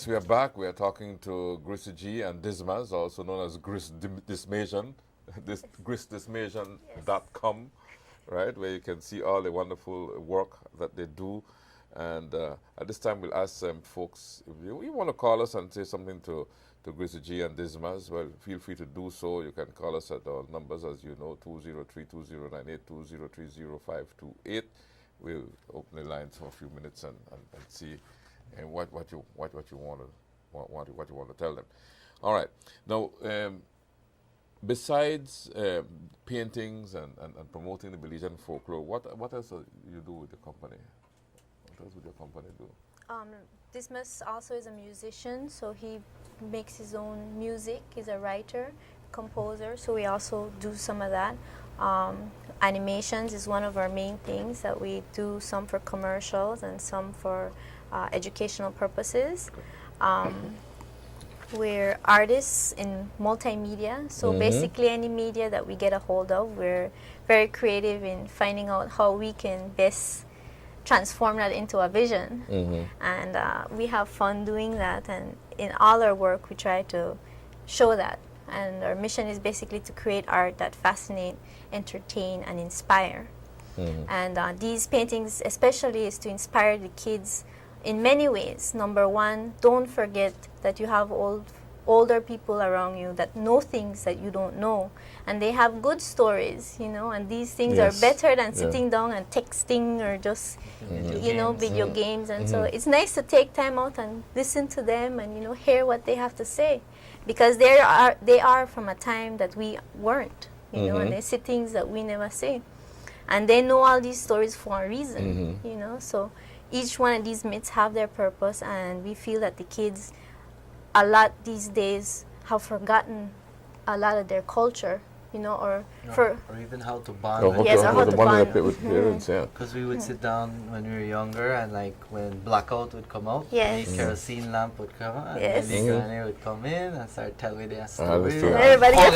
we are back. We are talking to GrissyG and Dismas, also known as Dismasian, GrisDismasian.com, right, where you can see all the wonderful work that they do. And at this time, we'll ask folks, if you want to call us and say something to GrissyG and Dismas, well, feel free to do so. You can call us at our numbers, as you know, 203-2098, 203-0528. We'll open the lines for a few minutes and see what you want to tell them. All right. Now, besides paintings and promoting the Belizean folklore, what else do you do with the company? What else would your company do? Dismas also is a musician, so he makes his own music. He's a writer, composer, so we also do some of that. Animations is one of our main things that we do, some for commercials and some for educational purposes. We're artists in multimedia, so basically any media that we get a hold of, we're very creative in finding out how we can best transform that into a vision. And we have fun doing that, and in all our work we try to show that. And our mission is basically to create art that fascinate, entertain, and inspire. And these paintings especially is to inspire the kids in many ways. Number one, don't forget that you have older people around you that know things that you don't know, and they have good stories, you know, and these things are better than sitting down and texting or just video games. And so it's nice to take time out and listen to them and hear what they have to say, because they are from a time that we weren't, and they see things that we never see, and they know all these stories for a reason. So each one of these myths have their purpose, and we feel that the kids a lot these days have forgotten a lot of their culture, or even how to bond. How to bond with parents, Because we would sit down when we were younger, and like when blackout would come out, the kerosene lamp would come out, and the granny would come in and start telling their story. Everybody get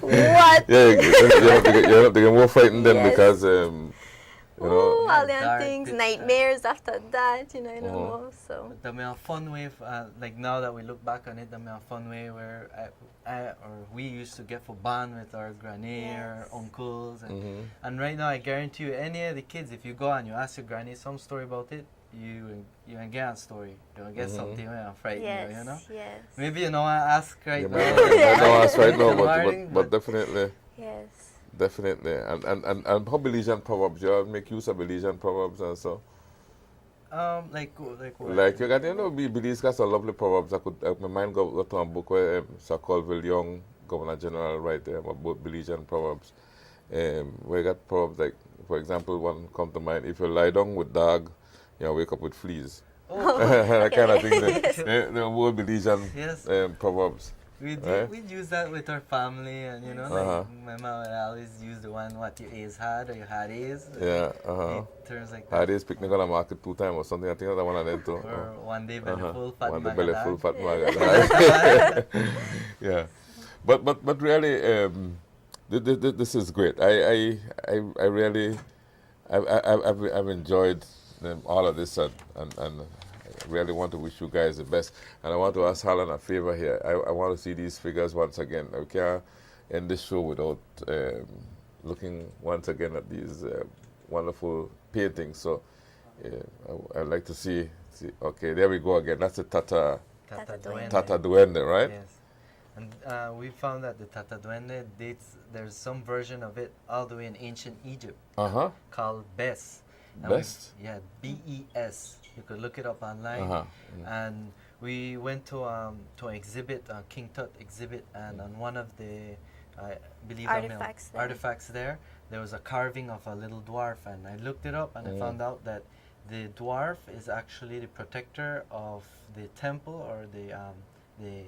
What? You have to get more frightened then because all them things, nightmares after that, so. But a fun way, like now that we look back on it, a fun way where we used to get for bond with our granny or uncles, and right now I guarantee you, any of the kids, if you go and you ask your granny some story about it, you get a story. You'll get something frightened you, Yes. Maybe ask right now. Don't ask right now, but definitely. Yes. Definitely. And how Belizean proverbs? You make use of Belizean proverbs and so? Like what? Like, you got, Belize got some lovely proverbs. My mind go to a book where Sir Colville Young, Governor General, write about Belizean proverbs. Where you got proverbs like, for example, one come to mind, if you lie down with dog, you wake up with fleas. That kind of thing. The whole Belizean proverbs. We'd use that with our family, and like my mom would always use the one, what your A's had or your had A's. Terms like that. Had A's picnic on the market 2 times or something. I think that's one of them too. Or one day belly full, fat one day belly full, fat yeah. But really, this is great. I really, I've enjoyed all of this and really want to wish you guys the best. And I want to ask Harlan a favor here. I want to see these figures once again. We can't end this show without looking once again at these wonderful paintings. So I'd like to see. Okay, there we go again. That's the Tata Duende, right? Yes. And we found that the Tata Duende there's some version of it all the way in ancient Egypt called Bes. Best? B-E-S. You could look it up online. And we went to an exhibit, a King Tut exhibit, and on one of the, I believe, artifacts there was a carving of a little dwarf, and I looked it up and I found out that the dwarf is actually the protector of the temple, or the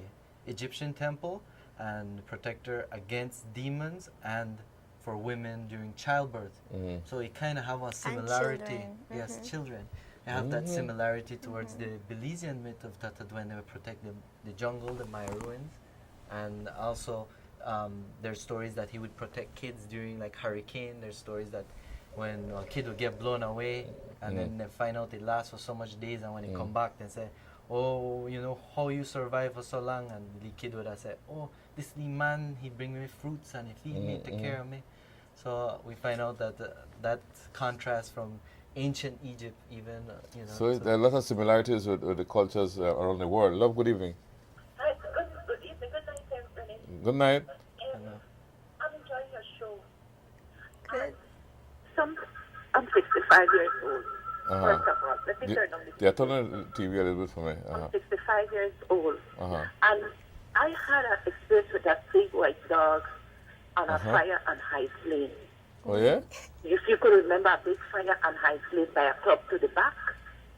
Egyptian temple, and protector against demons and for women during childbirth. So it kind of have a similarity. Children. Yes, children. They have that similarity towards the Belizean myth of Tata Duende, who protect the jungle, the Maya ruins, and also there's stories that he would protect kids during like hurricane. There's stories that when a kid would get blown away, and then they find out it lasts for so much days, and when they come back, they say, oh, you know, how you survive for so long? And the kid would have said, oh, this the man, he bring me fruits and he feed me, take care of me. So we find out that that contrast from ancient Egypt even, you know. So there are a lot of similarities with the cultures around the world. Love, good evening. Hi, good evening, good night, everybody. Good night. I'm enjoying your show. Good. I'm 65 years old. First of all, let me turn on the TV. Yeah, turn on the TV a little bit for me. I'm 65 years old. And I had an experience with that big white dog on a fire on High Plain. Oh, yeah? If you could remember a big fire on High Plain by a club to the back.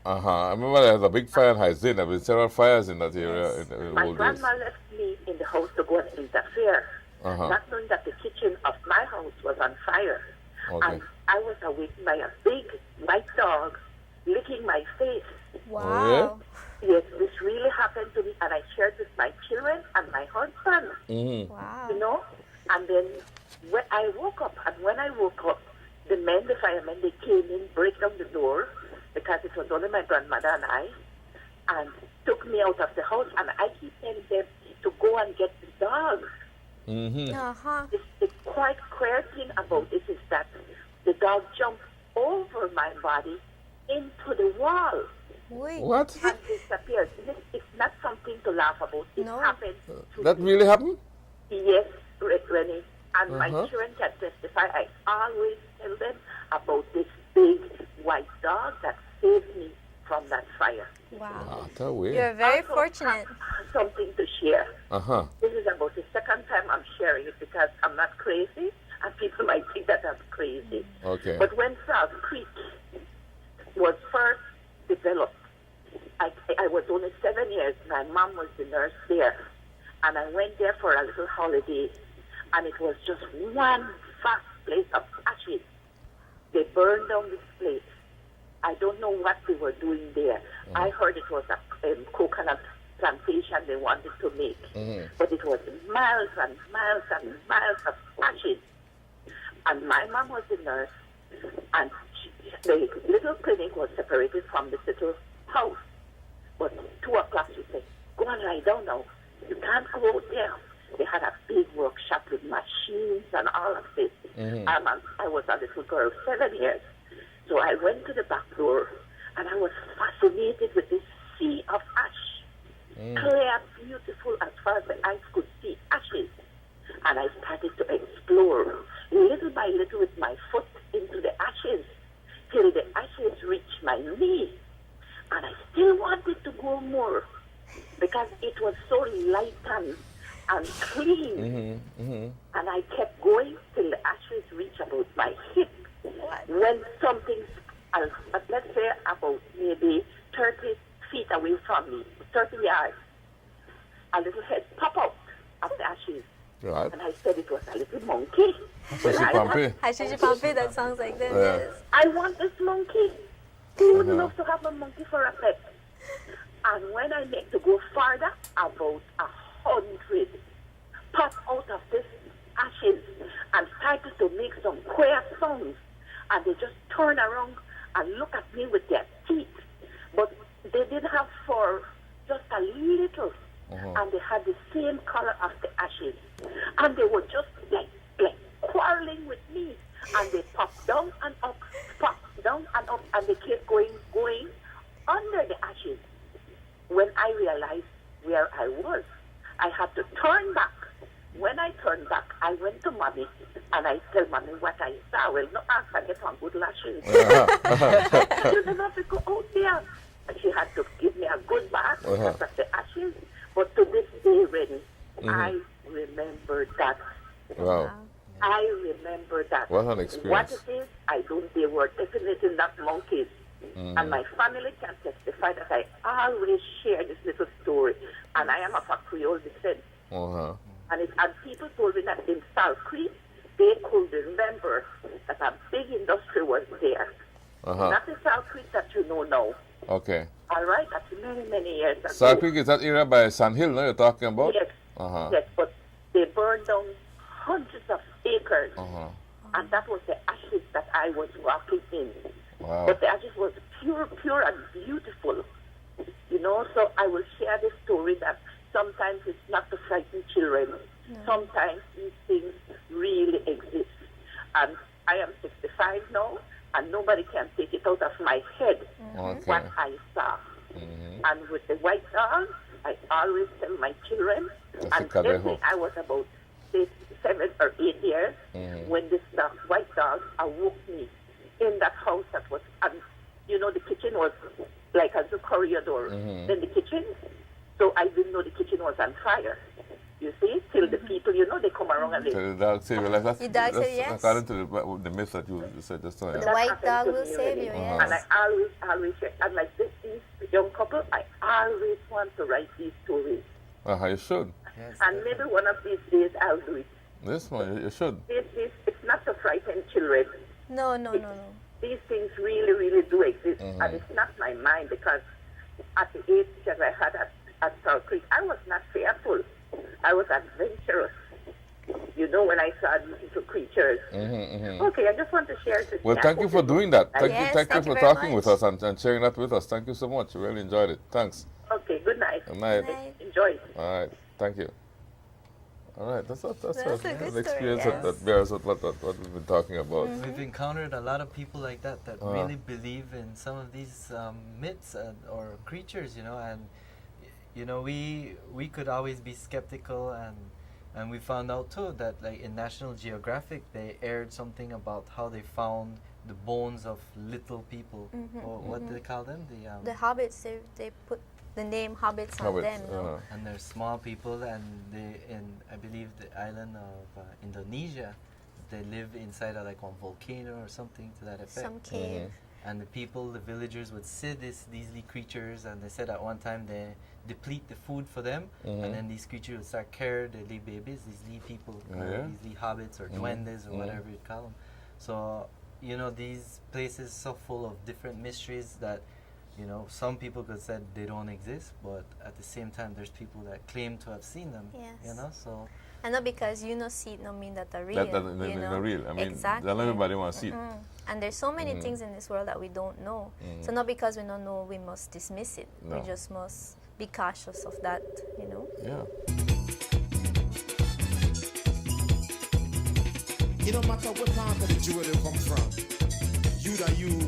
I remember there was a big fire in High Plain. There were several fires in that area in the My old grandma days. left me in the house to go and interfere, not knowing that the kitchen of my house was on fire. Okay. And I was awakened by a big white dog licking my face. Wow. Yes, this really happened to me, and I shared with my children and my husband. Wow. You know? And then when I woke up, the men, the firemen, they came in, break down the door, because it was only my grandmother and I, and took me out of the house, and I keep telling them to go and get the dogs. The quite queer thing about this is that the dog jumped over my body into the wall. Wait. What? And disappeared. It's not something to laugh about. It happened to That me. really happened? Yes, Rene. And my children can testify. I always tell them about this big white dog that saved me from that fire. Wow. You're You're very Also, fortunate. Something to share. Uh-huh. This is about the second time I'm sharing it because I'm not crazy, and people might think that I'm crazy. Okay. But when South Creek was first developed, I was only 7 years. My mom was the nurse there, and I went there for a little holiday, and it was just one vast place of ashes. They burned down this place. I don't know what they were doing there. I heard it was a coconut plantation they wanted to make, but it was miles and miles and miles of ashes. And my mom was the nurse, and the little clinic was separated from the little house. But 2 o'clock, she said, go and lie down now. You can't go out there. They had a big workshop with machines and all of this. I was a little girl, 7 years. So I went to the back door, and I was fascinated with this sea of ash. Clear, beautiful, as far as the eyes could see, ashes. And I started to explore, little by little, with my foot into the ashes, till the ashes reached my knee. And I still wanted to go more, because it was so light and clean. And I kept going till the ashes reached about my hip. When something, let's say about maybe 30 feet away from me, 30 yards, a little head pop out of the ashes. Right. And I said it was a little monkey. Hashishi, that sounds like them, yes. I want this monkey. Who would love to have a monkey for a pet? And when I make to go farther, about 100 pop out of this ashes and started to make some queer sounds. And they just turn around and look at me with their teeth. But they didn't have fur, just a little. And they had the same color as the ashes. And they were just like quarreling with me. And they popped down and up, and they kept going under the ashes. When I realized where I was, I had to turn back. When I turned back, I went to Mommy, and I tell Mommy what I saw. Well, no, I get on good lashings. You didn't have to go out there. And she had to give me a good bath because of the ashes. But to this day, Rene, I remember that. Wow. I remember that. What an experience. What it is, I don't, they were definitely not monkeys. And my family can testify that I always share this little story. And I am of a Creole descent. And people told me that in South Creek, they could remember that a big industry was there. Not the South Creek that you know now. Okay. All right, that's many, many years ago. South Creek is that area by Sand Hill, no, you're talking about? Yes. Yes, but they burned down hundreds of acres. and that was the ashes that I was walking in. Wow. But the ashes was pure and beautiful. You know, so I will share this story that sometimes it's not to frighten children. No. Sometimes these things really exist. And I am 65 now, and nobody can take it out of my head what I saw. And with the white dog, I always tell my children, and then I was about 7 or 8 years when this white dog awoke me in that house that was, you know, the kitchen was like as a corridor. Then the kitchen, so I didn't know the kitchen was on fire. You see, till the people, you know, they come around and they... So the dog save your life. That's yes. according to the myth that you said just now. The white dog will save you, yes. And I always, and like this young couple, I always want to write these stories. You should. Yes, and maybe one of these days I'll do it. This one, you should. It's not to frighten children. No. These things really do exist. And it's not my mind, because at the age that I had at Salt Creek, I was not fearful. I was adventurous. You know, when I saw these little creatures. Okay, I just want to share this. Well, thank you for doing that. Thank you for talking with us and sharing that with us. Thank you so much. We really enjoyed it. Thanks. Okay, good night. Good night. Enjoy. All right. Thank you. All right, that's a good experience story, that bears what we've been talking about. We've encountered a lot of people like that really believe in some of these myths or creatures, you know, and you know, we could always be skeptical, and we found out too that, like, in National Geographic they aired something about how they found the bones of little people, or what do they call them? The hobbits. They put the name hobbits on them. And they're small people, and they, in I believe the island of Indonesia, they live inside of like one volcano or something to that effect. Some cave. And the people, the villagers, would see these creatures, and they said at one time they deplete the food for them, and then these creatures would start carrying the little babies, these little people, these little hobbits or duendes or whatever you call them. So, you know, these places so full of different mysteries that, you know, some people could say they don't exist, but at the same time, there's people that claim to have seen them. Yes. You know, so. And not because you know see it, no mean that they're real. They're real. I mean, exactly. not everybody wants to see it. And there's so many things in this world that we don't know. So not because we don't know, we must dismiss it. No. We just must be cautious of that, you know. Yeah. It don't matter what part of the jewel they come from. You